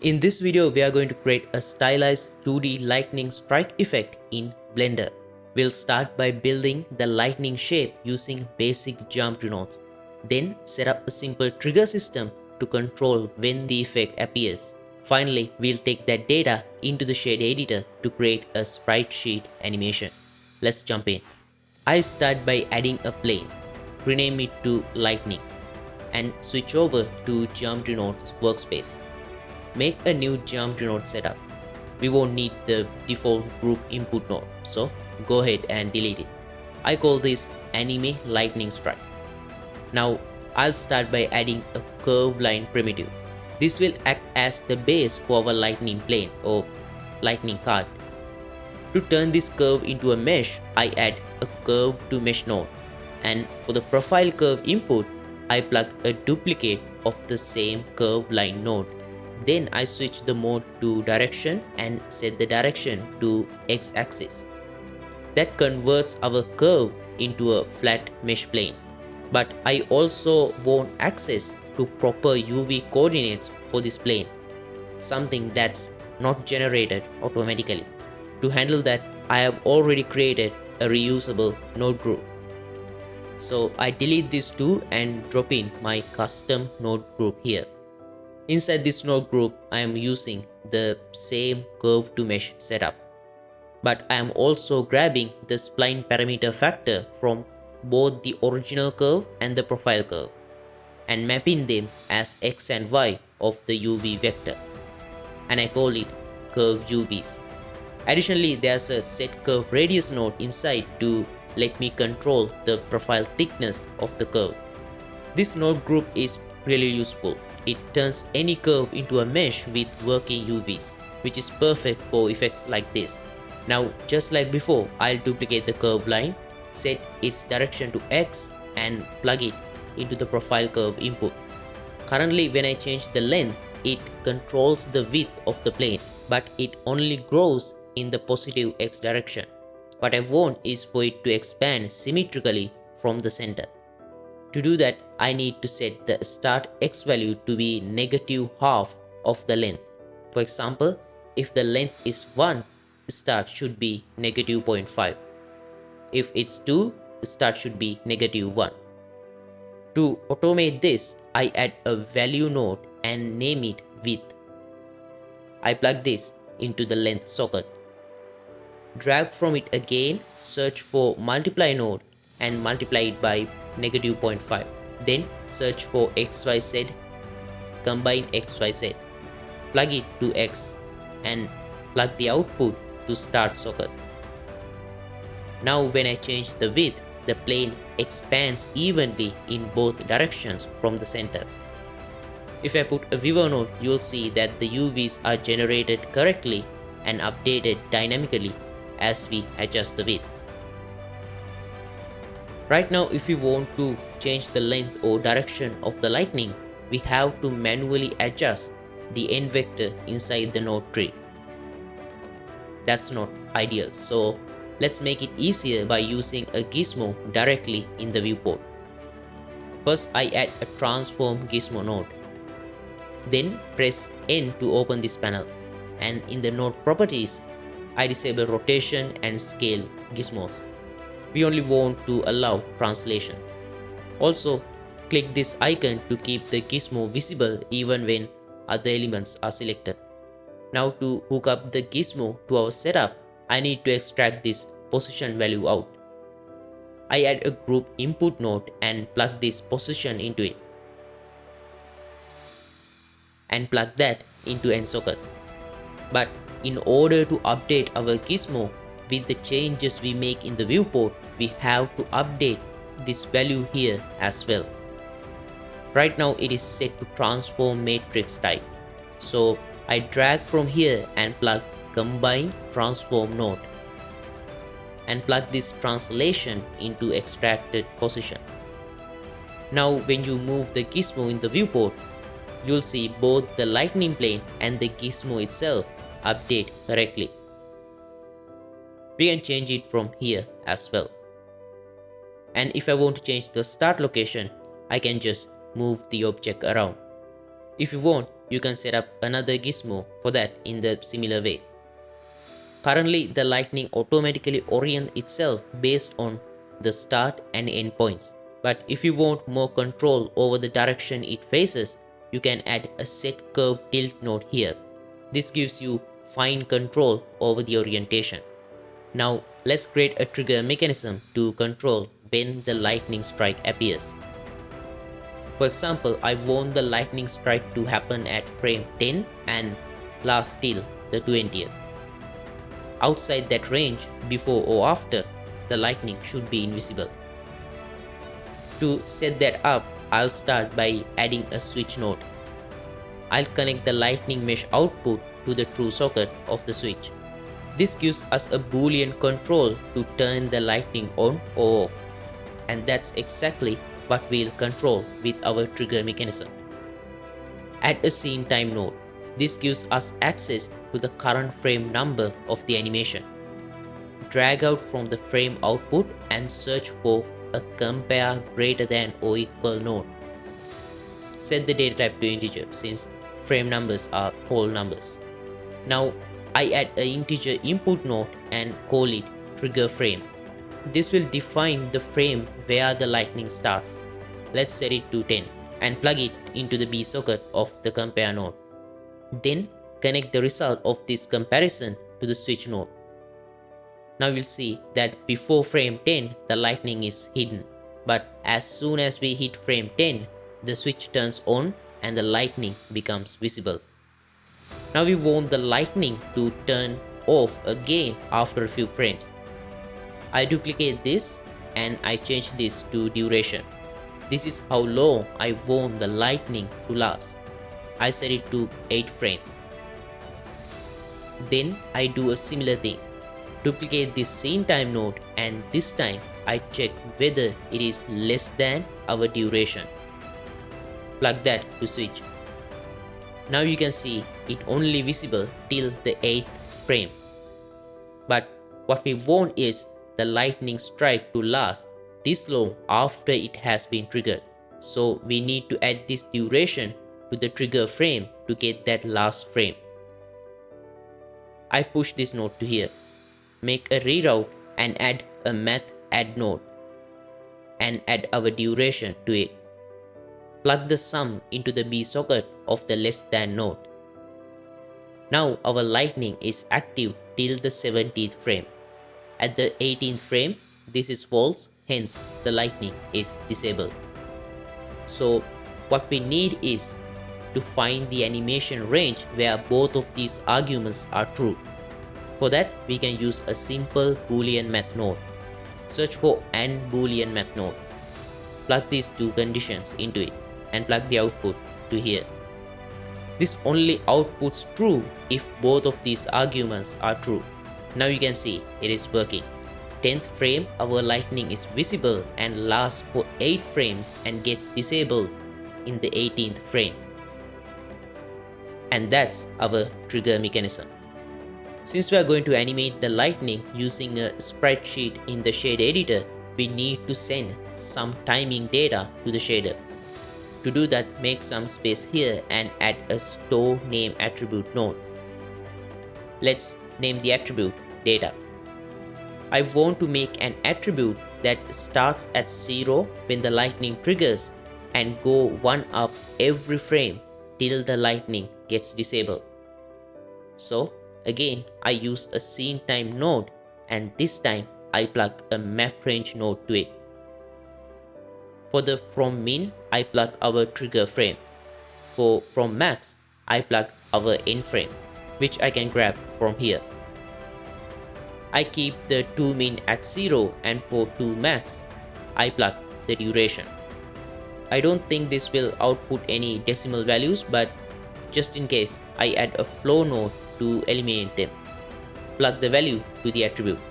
In this video, we are going to create a stylized 2D lightning strike effect in Blender. We'll start by building the lightning shape using basic geometry nodes. Then set up a simple trigger system to control when the effect appears. Finally, we'll take that data into the shade editor to create a sprite sheet animation. Let's jump in. I start by adding a plane, rename it to lightning, and switch over to geometry nodes workspace. Make a new geometry node setup. We won't need the default group input node, so go ahead and delete it. I call this anime lightning strike. Now I'll start by adding a curve line primitive. This will act as the base for our lightning plane or lightning card. To turn this curve into a mesh, I add a curve to mesh node, and for the profile curve input, I plug a duplicate of the same curve line node. Then I switch the mode to direction and set the direction to x-axis. That converts our curve into a flat mesh plane. But I also want access to proper UV coordinates for this plane, something that's not generated automatically. To handle that, I have already created a reusable node group. So I delete these two and drop in my custom node group here. Inside this node group, I am using the same curve to mesh setup, but I am also grabbing the spline parameter factor from both the original curve and the profile curve and mapping them as x and y of the UV vector, and I call it curve UVs. Additionally, there's a set curve radius node inside to let me control the profile thickness of the curve. This node group is really useful. It turns any curve into a mesh with working UVs, which is perfect for effects like this. Now, just like before, I'll duplicate the curve line, set its direction to X, and plug it into the profile curve input. Currently, when I change the length, it controls the width of the plane, but it only grows in the positive X direction. What I want is for it to expand symmetrically from the center. To do that, I need to set the start X value to be -half of the length. For example, if the length is 1, start should be -0.5. If it's 2, start should be -1. To automate this, I add a value node and name it width. I plug this into the length socket. Drag from it again, search for multiply node and multiply it by -0.5. Then search for XYZ, combine XYZ, plug it to X, and plug the output to start socket. Now when I change the width, the plane expands evenly in both directions from the center. If I put a viewer node, you'll see that the UVs are generated correctly and updated dynamically as we adjust the width. Right now, if we want to change the length or direction of the lightning, we have to manually adjust the end vector inside the node tree. That's not ideal, so let's make it easier by using a gizmo directly in the viewport. First, I add a transform gizmo node. Then press N to open this panel, and in the node properties, I disable rotation and scale gizmos. We only want to allow translation. Also, click this icon to keep the gizmo visible even when other elements are selected. Now to hook up the gizmo to our setup, I need to extract this position value out. I add a group input node and plug this position into it, and plug that into end socket. But in order to update our gizmo with the changes we make in the viewport, we have to update this value here as well. Right now it is set to transform matrix type. So I drag from here and plug combine transform node and plug this translation into extracted position. Now when you move the gizmo in the viewport, you'll see both the lightning plane and the gizmo itself update correctly. We can change it from here as well. And if I want to change the start location, I can just move the object around. If you want, you can set up another gizmo for that in the similar way. Currently, the lightning automatically orients itself based on the start and end points. But if you want more control over the direction it faces, you can add a set curve tilt node here. This gives you fine control over the orientation. Now let's create a trigger mechanism to control when the lightning strike appears. For example, I want the lightning strike to happen at frame 10 and last till the 20th. Outside that range, before or after, the lightning should be invisible. To set that up, I'll start by adding a switch node. I'll connect the lightning mesh output to the true socket of the switch. This gives us a boolean control to turn the lightning on or off. And that's exactly what we'll control with our trigger mechanism. Add a scene time node. This gives us access to the current frame number of the animation. Drag out from the frame output and search for a compare greater than or equal node. Set the data type to integer since frame numbers are whole numbers. Now I add an integer input node and call it trigger frame. This will define the frame where the lightning starts. Let's set it to 10 and plug it into the B socket of the compare node. Then connect the result of this comparison to the switch node. Now you'll see that before frame 10 the lightning is hidden, but as soon as we hit frame 10 the switch turns on and the lightning becomes visible. Now we want the lightning to turn off again after a few frames. I duplicate this and I change this to duration. This is how long I want the lightning to last. I set it to 8 frames. Then I do a similar thing. Duplicate this scene time node and this time I check whether it is less than our duration. Plug that to switch. Now you can see it only visible till the 8th frame. But what we want is the lightning strike to last this long after it has been triggered. So we need to add this duration to the trigger frame to get that last frame. I push this node to here. Make a reroute and add a math add node and add our duration to it. Plug the sum into the B socket of the less than node. Now our lightning is active till the 17th frame. At the 18th frame, this is false, hence the lightning is disabled. So what we need is to find the animation range where both of these arguments are true. For that, we can use a simple boolean math node. Search for AND boolean math node. Plug these two conditions into it and plug the output to here. This only outputs true if both of these arguments are true. Now you can see it is working. 10th frame, our lightning is visible and lasts for 8 frames and gets disabled in the 18th frame. And that's our trigger mechanism. Since we are going to animate the lightning using a sprite sheet in the shader editor, we need to send some timing data to the shader. To do that, make some space here and add a store name attribute node. Let's name the attribute data. I want to make an attribute that starts at 0 when the lightning triggers and go 1 up every frame till the lightning gets disabled. So again, I use a scene time node and this time I plug a map range node to it. For the from min, I plug our trigger frame. For from max, I plug our end frame, which I can grab from here. I keep the to min at 0 and for to max, I plug the duration. I don't think this will output any decimal values, but just in case, I add a flow node to eliminate them. Plug the value to the attribute.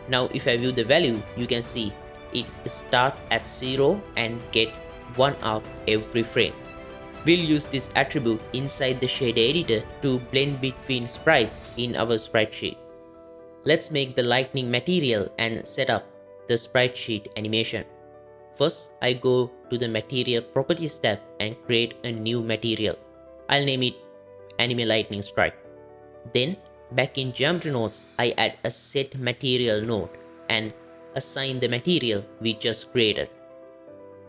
Now if I view the value, you can see it starts at 0 and get 1 up every frame. We'll use this attribute inside the shader editor to blend between sprites in our sprite sheet. Let's make the lightning material and set up the sprite sheet animation. First, I go to the material properties tab and create a new material. I'll name it Anime Lightning Strike. Then back in geometry nodes, I add a set material node and assign the material we just created.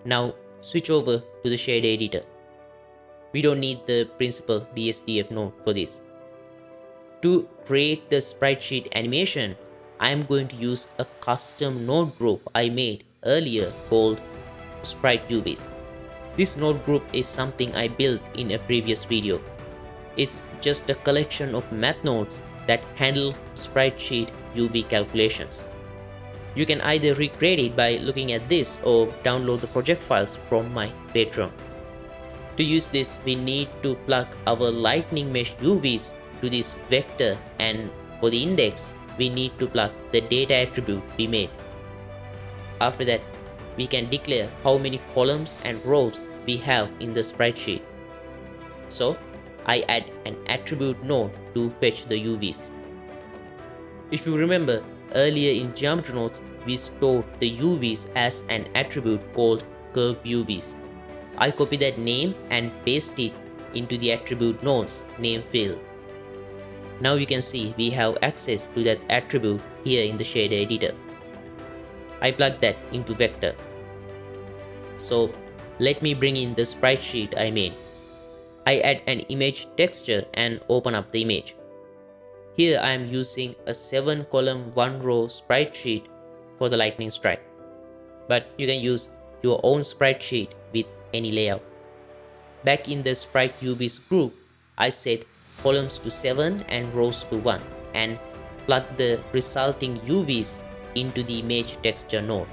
Now switch over to the shader editor. We don't need the principal BSDF node for this. To create the sprite sheet animation, I am going to use a custom node group I made earlier called Sprite UVs. This node group is something I built in a previous video. It's just a collection of math nodes that handle sprite sheet UV calculations. You can either recreate it by looking at this or download the project files from my Patreon. To use this, we need to plug our lightning mesh UVs to this vector, and for the index, we need to plug the data attribute we made. After that, we can declare how many columns and rows we have in the sprite sheet. So I add an attribute node to fetch the UVs. If you remember, earlier in geometry nodes, we stored the UVs as an attribute called curve UVs. I copy that name and paste it into the attribute node's name field. Now you can see we have access to that attribute here in the shader editor. I plug that into vector. So let me bring in the sprite sheet I made. I add an image texture and open up the image. Here I am using a 7 column 1 row sprite sheet for the lightning strike. But you can use your own sprite sheet with any layout. Back in the sprite UVs group, I set columns to 7 and rows to 1 and plug the resulting UVs into the image texture node.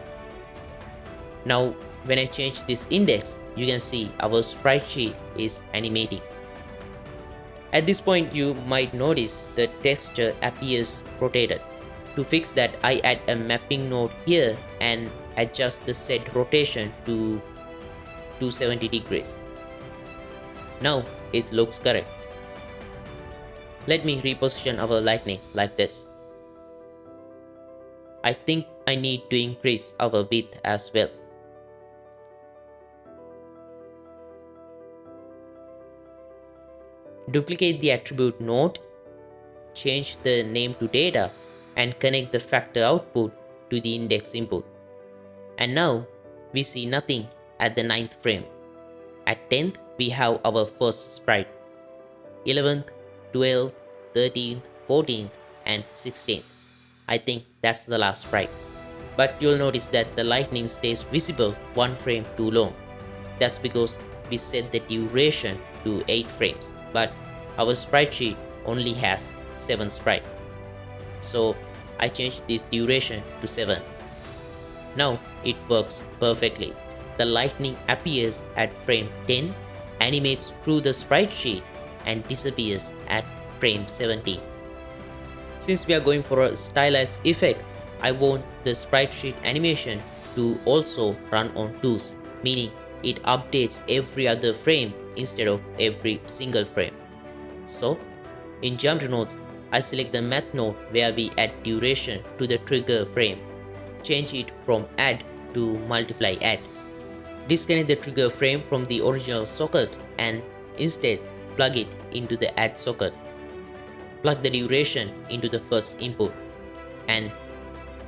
Now when I change this index, you can see our sprite sheet is animating. At this point, you might notice the texture appears rotated. To fix that, I add a mapping node here and adjust the set rotation to 270 degrees. Now it looks correct. Let me reposition our lightning like this. I think I need to increase our width as well. Duplicate the attribute node, change the name to data, and connect the factor output to the index input. And now we see nothing at the 9th frame. At 10th, we have our first sprite. 11th, 12th, 13th, 14th, and 16th. I think that's the last sprite. But you'll notice that the lightning stays visible 1 frame too long. That's because we set the duration to 8 frames. But our sprite sheet only has 7 sprites. So I changed this duration to 7. Now it works perfectly. The lightning appears at frame 10, animates through the sprite sheet, and disappears at frame 17. Since we are going for a stylized effect, I want the sprite sheet animation to also run on 2s, meaning it updates every other frame instead of every single frame. So in geometry nodes, I select the math node where we add duration to the trigger frame, change it from add to multiply add, disconnect the trigger frame from the original socket and instead plug it into the add socket, plug the duration into the first input, and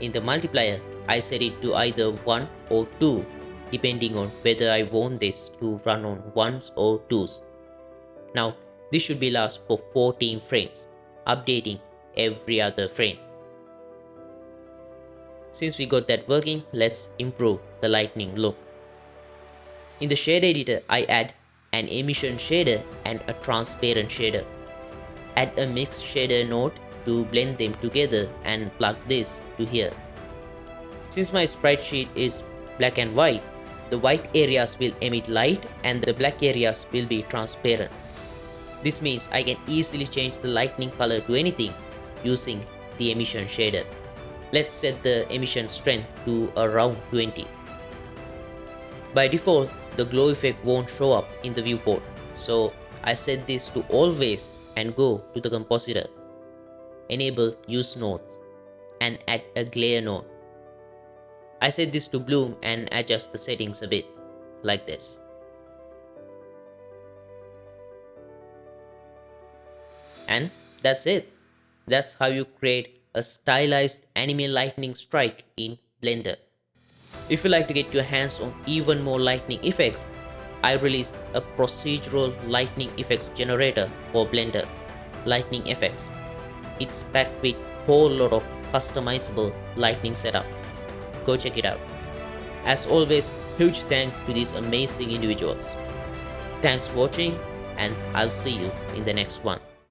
in the multiplier I set it to either 1 or 2 depending on whether I want this to run on 1s or 2s. Now this should be last for 14 frames, updating every other frame. Since we got that working, let's improve the lightning look. In the shader editor, I add an emission shader and a transparent shader. Add a mix shader node to blend them together and plug this to here. Since my sprite sheet is black and white, the white areas will emit light and the black areas will be transparent. This means I can easily change the lightning color to anything using the emission shader. Let's set the emission strength to around 20. By default, the glow effect won't show up in the viewport, so I set this to always and go to the compositor. Enable use nodes and add a glare node. I set this to bloom and adjust the settings a bit, like this. And that's it. That's how you create a stylized anime lightning strike in Blender. If you like to get your hands on even more lightning effects, I released a procedural lightning effects generator for Blender, Lightning FX. It's packed with a whole lot of customizable lightning setup. Go check it out. As always, huge thanks to these amazing individuals. Thanks for watching, and I'll see you in the next one.